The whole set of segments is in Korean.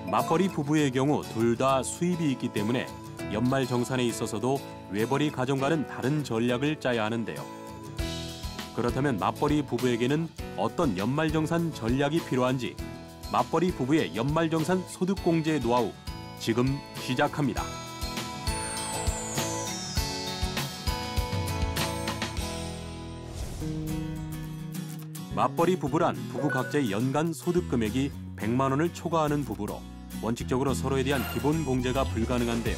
맞벌이 부부의 경우 둘 다 수입이 있기 때문에 연말정산에 있어서도 외벌이 가정과는 다른 전략을 짜야 하는데요. 그렇다면 맞벌이 부부에게는 어떤 연말정산 전략이 필요한지 맞벌이 부부의 연말정산 소득공제 노하우 지금 시작합니다. 맞벌이 부부란 부부 각자의 연간 소득 금액이 100만 원을 초과하는 부부로 원칙적으로 서로에 대한 기본 공제가 불가능한데요.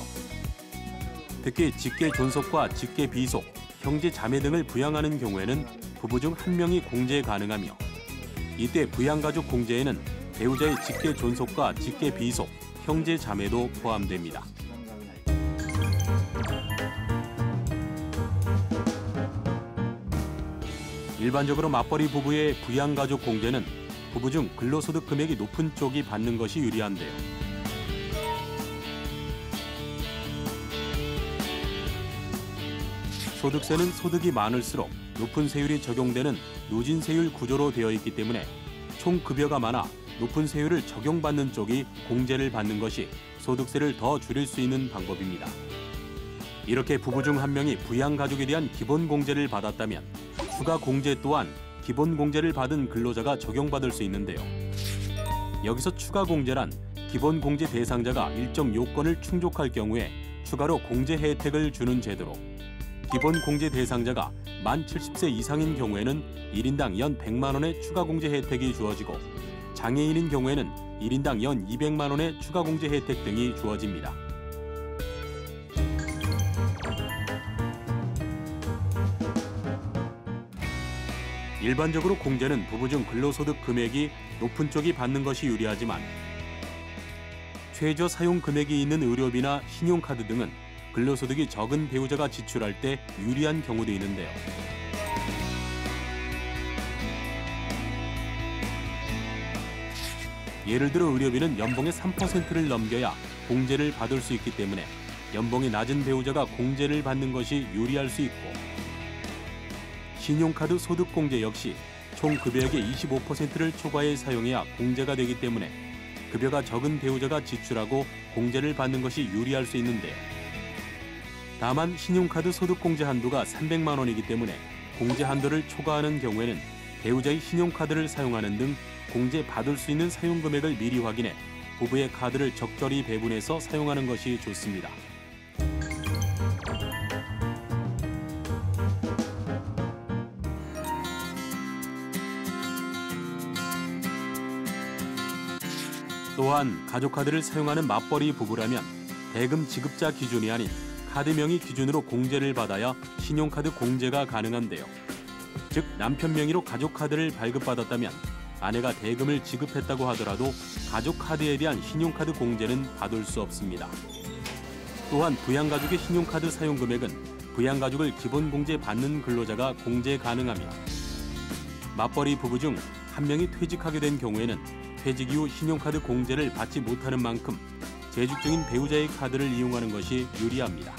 특히 직계 존속과 직계 비속, 형제 자매 등을 부양하는 경우에는 부부 중 한 명이 공제 가능하며 이때 부양가족 공제에는 배우자의 직계 존속과 직계 비속, 형제 자매도 포함됩니다. 일반적으로 맞벌이 부부의 부양가족 공제는 부부 중 근로소득 금액이 높은 쪽이 받는 것이 유리한데요. 소득세는 소득이 많을수록 높은 세율이 적용되는 누진세율 구조로 되어 있기 때문에 총 급여가 많아 높은 세율을 적용받는 쪽이 공제를 받는 것이 소득세를 더 줄일 수 있는 방법입니다. 이렇게 부부 중 한 명이 부양가족에 대한 기본 공제를 받았다면 추가 공제 또한 기본 공제를 받은 근로자가 적용받을 수 있는데요. 여기서 추가 공제란 기본 공제 대상자가 일정 요건을 충족할 경우에 추가로 공제 혜택을 주는 제도로 기본 공제 대상자가 만 70세 이상인 경우에는 1인당 연 100만 원의 추가 공제 혜택이 주어지고 장애인인 경우에는 1인당 연 200만 원의 추가 공제 혜택 등이 주어집니다. 일반적으로 공제는 부부 중 근로소득 금액이 높은 쪽이 받는 것이 유리하지만 최저 사용 금액이 있는 의료비나 신용카드 등은 근로소득이 적은 배우자가 지출할 때 유리한 경우도 있는데요. 예를 들어 의료비는 연봉의 3%를 넘겨야 공제를 받을 수 있기 때문에 연봉이 낮은 배우자가 공제를 받는 것이 유리할 수 있고 신용카드 소득공제 역시 총 급여액의 25%를 초과해 사용해야 공제가 되기 때문에 급여가 적은 배우자가 지출하고 공제를 받는 것이 유리할 수 있는데요. 다만 신용카드 소득공제 한도가 300만 원이기 때문에 공제 한도를 초과하는 경우에는 배우자의 신용카드를 사용하는 등 공제 받을 수 있는 사용 금액을 미리 확인해 부부의 카드를 적절히 배분해서 사용하는 것이 좋습니다. 또한 가족카드를 사용하는 맞벌이 부부라면 대금 지급자 기준이 아닌 카드 명의 기준으로 공제를 받아야 신용카드 공제가 가능한데요. 즉 남편 명의로 가족카드를 발급받았다면 아내가 대금을 지급했다고 하더라도 가족카드에 대한 신용카드 공제는 받을 수 없습니다. 또한 부양가족의 신용카드 사용 금액은 부양가족을 기본 공제 받는 근로자가 공제 가능하며 맞벌이 부부 중 한 명이 퇴직하게 된 경우에는 퇴직 이후 신용카드 공제를 받지 못하는 만큼 재직 중인 배우자의 카드를 이용하는 것이 유리합니다.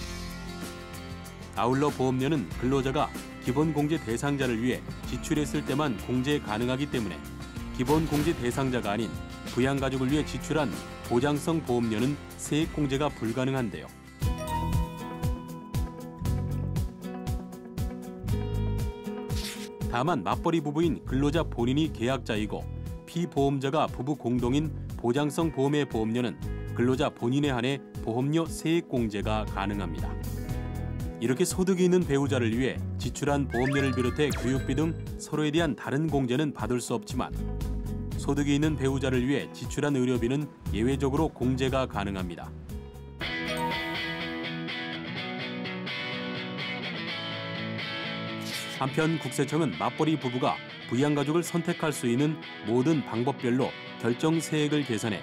아울러 보험료는 근로자가 기본 공제 대상자를 위해 지출했을 때만 공제 가능하기 때문에 기본 공제 대상자가 아닌 부양가족을 위해 지출한 보장성 보험료는 세액 공제가 불가능한데요. 다만 맞벌이 부부인 근로자 본인이 계약자이고 피보험자가 부부 공동인 보장성 보험의 보험료는 근로자 본인에 한해 보험료 세액 공제가 가능합니다. 이렇게 소득이 있는 배우자를 위해 지출한 보험료를 비롯해 교육비 등 서로에 대한 다른 공제는 받을 수 없지만 소득이 있는 배우자를 위해 지출한 의료비는 예외적으로 공제가 가능합니다. 한편 국세청은 맞벌이 부부가 부양가족을 선택할 수 있는 모든 방법별로 결정 세액을 계산해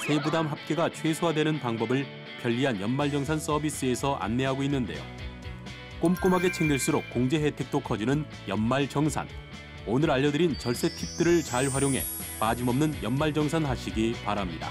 세부담 합계가 최소화되는 방법을 편리한 연말정산 서비스에서 안내하고 있는데요. 꼼꼼하게 챙길수록 공제 혜택도 커지는 연말정산. 오늘 알려드린 절세 팁들을 잘 활용해 빠짐없는 연말정산 하시기 바랍니다.